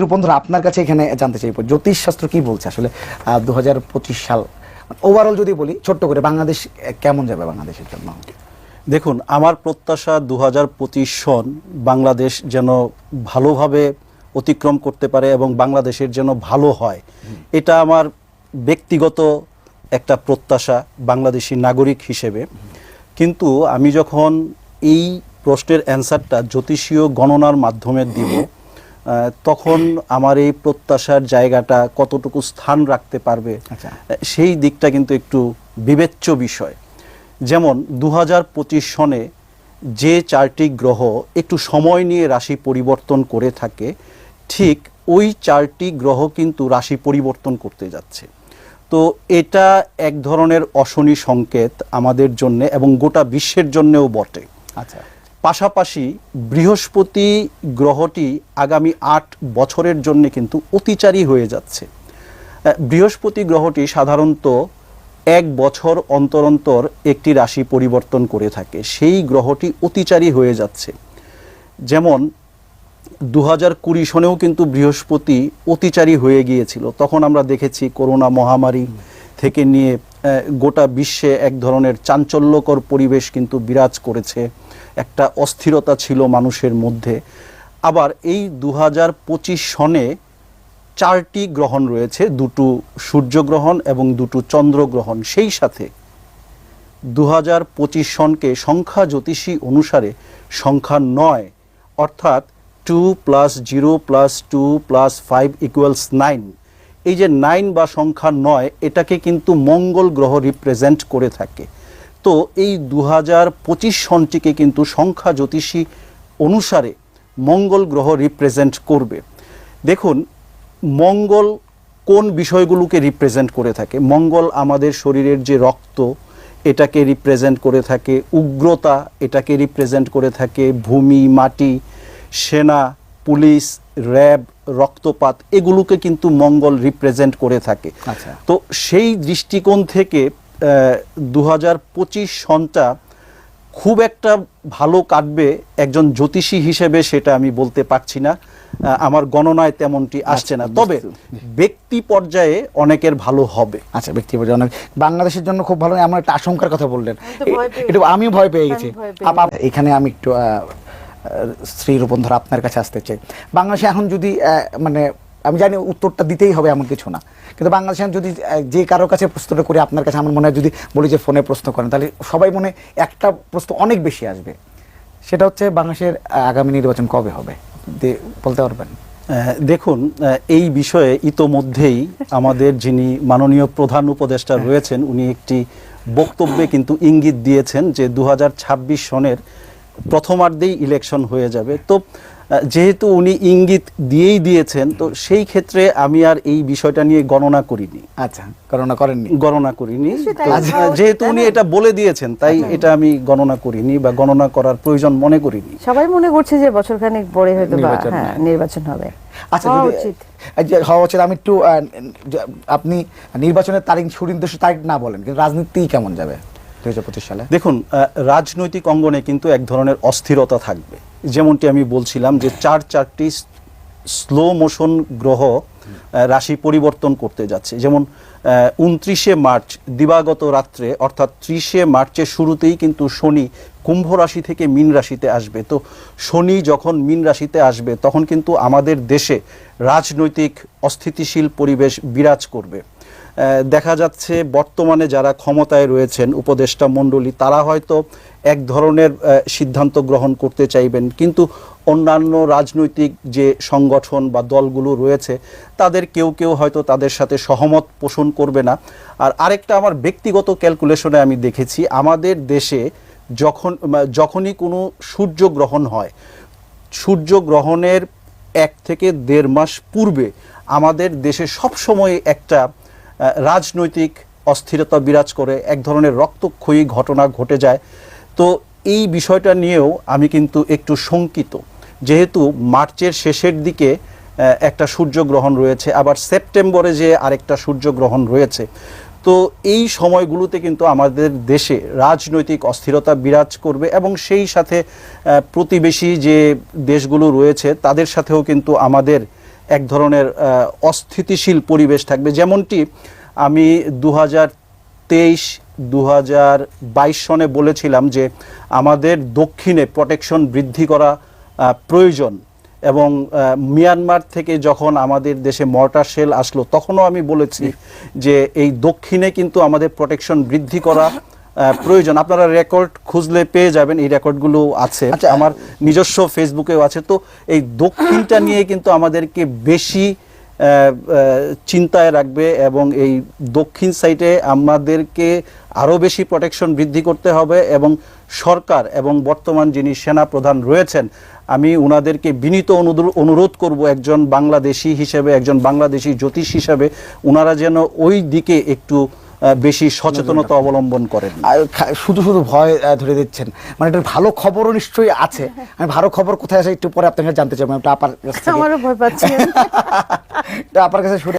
রূপন্ধর আপনার কাছে এখানে জানতে চাইব জ্যোতিষশাস্ত্র কি বলছে আসলে 2025 সাল ওভারঅল যদি বলি ছোট্ট করে বাংলাদেশ কেমন যাবে বাংলাদেশের জন্য? দেখুন, আমার প্রত্যাশা 2025 সন বাংলাদেশ যেন ভালোভাবে অতিক্রম করতে পারে এবং বাংলাদেশের যেন ভালো হয়, এটা আমার ব্যক্তিগত একটা প্রত্যাশা বাংলাদেশি নাগরিক হিসেবে। কিন্তু আমি যখন এই প্রশ্নের অ্যান্সারটা জ্যোতিষীয় গণনার মাধ্যমে দিব, তখন আমার এই প্রত্যাশার জায়গাটা কতটুকু স্থান রাখতে পারবে সেই দিকটা কিন্তু একটু বিবেচ্য বিষয়। যেমন 2025 সনে যে 4টি গ্রহ একটু সময় নিয়ে রাশি পরিবর্তন করে থাকে, ঠিক ওই 4টি গ্রহ কিন্তু রাশি পরিবর্তন করতে যাচ্ছে। তো এটা এক ধরনের অশনি সংকেত আমাদের জন্য এবং গোটা বিশ্বের জন্যও বটে। আচ্ছা, পাশাপাশি বৃহস্পতি গ্রহটি আগামী 8 বছরের জন্য কিন্তু অতিচারী হয়ে যাচ্ছে। বৃহস্পতি গ্রহটি সাধারণত 1 বছর অন্তর অন্তর একটি রাশি পরিবর্তন করে থাকে, সেই গ্রহটি অতিচারী হয়ে যাচ্ছে। যেমন 2020 সনেও কিন্তু বৃহস্পতি অতিচারী হয়ে গিয়েছিল, তখন আমরা দেখেছি করোনা মহামারী থেকে নিয়ে গোটা বিশ্বে এক ধরনের চাঞ্চল্যকর পরিবেশ কিন্তু বিরাজ করেছে, একটা অস্থিরতা ছিল মানুষের মধ্যে। আবার এই 2025 সনে 4টি গ্রহণ রয়েছে, 2টো সূর্যগ্রহণ এবং 2টো চন্দ্রগ্রহণ। সেই সাথে 2025 সনকে সংখ্যা জ্যোতিষী অনুসারে সংখ্যা 9, অর্থাৎ 2 + 0 + 2 + 5 = 9। এই যে 9 বা সংখ্যা 9, এটাকে কিন্তু মঙ্গল গ্রহ রিপ্রেজেন্ট করে থাকে। তো এই 2025 সনটিকে কিন্তু সংখ্যা জ্যোতিষী অনুসারে মঙ্গল গ্রহ রিপ্রেজেন্ট করবে। দেখুন, মঙ্গল কোন বিষয়গুলোকে রিপ্রেজেন্ট করে থাকে? মঙ্গল আমাদের শরীরের যে রক্ত, এটাকে রিপ্রেজেন্ট করে থাকে, উগ্রতা এটাকে রিপ্রেজেন্ট করে থাকে, ভূমি, মাটি, সেনা, পুলিশ, র্যাব, রক্তপাত, এগুলোকে কিন্তু মঙ্গল রিপ্রেজেন্ট করে থাকে। আচ্ছা, তো সেই দৃষ্টিকোণ থেকে 2025 সনটা খুব একটা ভালো কাটবে একজন জ্যোতিষী হিসেবে সেটা আমি বলতে পারছি না, আমার গণনায় তেমনটি আসছে না। তবে ব্যক্তি পর্যায়ে অনেকের ভালো হবে। আচ্ছা, ব্যক্তি পর্যায়ে অনেক, বাংলাদেশের জন্য খুব ভালো। আমার একটা আশঙ্কার কথা বললেন, একটু আমিও ভয় পেয়ে গেছি। এখানে আমি একটু রূপন্ধর আপনার কাছে আসতে চাই। বাংলাদেশে এখন যদি মানে আমি জানি উত্তরটা দিতেই হবে এমন কিছু না, কিন্তু বাংলাদেশে যদি যে কারোর কাছে প্রশ্নটা করি আপনার কাছে, আমার মনে হয় যদি বলি যে ফোনে প্রশ্ন করেন, তাহলে সবাই মনে একটা প্রশ্ন অনেক বেশি আসবে, সেটা হচ্ছে বাংলাদেশের আগামী নির্বাচন কবে হবে, বলতে পারবেন? দেখুন, এই বিষয়ে ইতোমধ্যেই আমাদের যিনি মাননীয় প্রধান উপদেষ্টা রয়েছেন, উনি একটি বক্তব্যে কিন্তু ইঙ্গিত দিয়েছেন যে 2026 সনের প্রথমার্ধেই ইলেকশন হয়ে যাবে। তো যেহেতু উনি ইঙ্গিত দিয়েই দিয়েছেন, তো সেই ক্ষেত্রে আমি আর এই বিষয়টা নিয়ে গণনা করিনি। আচ্ছা, গণনা করিনি। যেহেতু উনি এটা বলে দিয়েছেন, তাই এটা আমি গণনা করিনি বা গণনা করার প্রয়োজন মনে করিনি। সবাই মনে করছে যে বছরখানেক পরে হয়তো নির্বাচন হবে। আচ্ছা, হওয়া উচিত। আমি একটু আপনি নির্বাচনের তারিখ, সুনির্দিষ্ট তারিখ না বলেন, কিন্তু রাজনীতি কেমন যাবে 2025 সালে? দেখুন, রাজনৈতিক অঙ্গনে কিন্তু এক ধরনের অস্থিরতা থাকবে। যেমনটি আমি বলছিলাম যে 4টি স্লো মোশন গ্রহ রাশি পরিবর্তন করতে যাচ্ছে। যেমন 29শে মার্চ দিবাগত রাত্রে, অর্থাৎ 30শে মার্চের শুরুতেই কিন্তু শনি কুম্ভ রাশি থেকে মীন রাশিতে আসবে। তো শনি যখন মীন রাশিতে আসবে, তখন কিন্তু আমাদের দেশে রাজনৈতিক অস্থিতিশীল পরিবেশ বিরাজ করবে। দেখা যাচ্ছে বর্তমানে যারা ক্ষমতায় রয়েছেন, উপদেষ্টা মণ্ডলী, তারা হয়তো এক ধরনের সিদ্ধান্ত গ্রহণ করতে চাইবেন, কিন্তু অন্যান্য রাজনৈতিক যে সংগঠন বা দলগুলো রয়েছে, তাদের কেউ কেউ হয়তো তাদের সাথে সহমত পোষণ করবে না। আর আরেকটা আমার ব্যক্তিগত ক্যালকুলেশনে আমি দেখেছি, আমাদের দেশে যখনই কোনো সূর্যগ্রহণ হয়, সূর্যগ্রহণের 1 থেকে 1.5 মাস পূর্বে আমাদের দেশে সবসময় একটা রাজনৈতিক অস্থিরতা বিরাজ করে, এক ধরনের রক্তক্ষয়ী ঘটনা ঘটে যায়। তো এই বিষয়টা নিয়েও আমি কিন্তু একটু শঙ্কিত, যেহেতু মার্চের শেষের দিকে একটা সূর্যগ্রহণ রয়েছে, আবার সেপ্টেম্বরে যে আরেকটা সূর্যগ্রহণ রয়েছে। তো এই সময়গুলোতে কিন্তু আমাদের দেশে রাজনৈতিক অস্থিরতা বিরাজ করবে এবং সেই সাথে প্রতিবেশী যে দেশগুলো রয়েছে তাদের সাথেও কিন্তু আমাদের এক ধরনের অস্থিতিশীল পরিবেশ থাকবে। যেমনটি আমি 2023-2022 সনে বলেছিলাম যে আমাদের দক্ষিণে প্রোটেকশন বৃদ্ধি করা প্রয়োজন, এবং মিয়ানমার থেকে যখন আমাদের দেশে মর্টার শেল আসলো তখনও আমি বলেছি যে এই দক্ষিণে কিন্তু আমাদের প্রোটেকশন বৃদ্ধি করা প্রয়োজন। আপনারা রেকর্ড খুঁজলে পেয়ে যাবেন, এই রেকর্ডগুলো আছে, আমার নিজস্ব ফেসবুকেও আছে। তো এই দক্ষিণটা নিয়ে কিন্তু আমাদেরকে বেশি চিন্তায় রাখবে, এবং এই দক্ষিণ সাইডে আমাদেরকে আরও বেশি প্রোটেকশন বৃদ্ধি করতে হবে। এবং সরকার এবং বর্তমান যিনি সেনা প্রধান রয়েছেন, আমি ওনাদেরকে বিনীত অনুরোধ করব একজন বাংলাদেশি হিসেবে, একজন বাংলাদেশি জ্যোতিষ হিসেবে, ওনারা যেন ওই দিকে একটু বেশি সচেতনতা অবলম্বন করেন। শুধু শুধু ভয় ধরে দিচ্ছেন, মানে এটার ভালো খবরও নিশ্চয়ই আছে। আমি ভালো খবর কোথায় আছে একটু পরে আপনার কাছে জানতে চাই। আমি আপার কাছে আমারও ভয় পাচ্ছি। আপার কাছে শুনে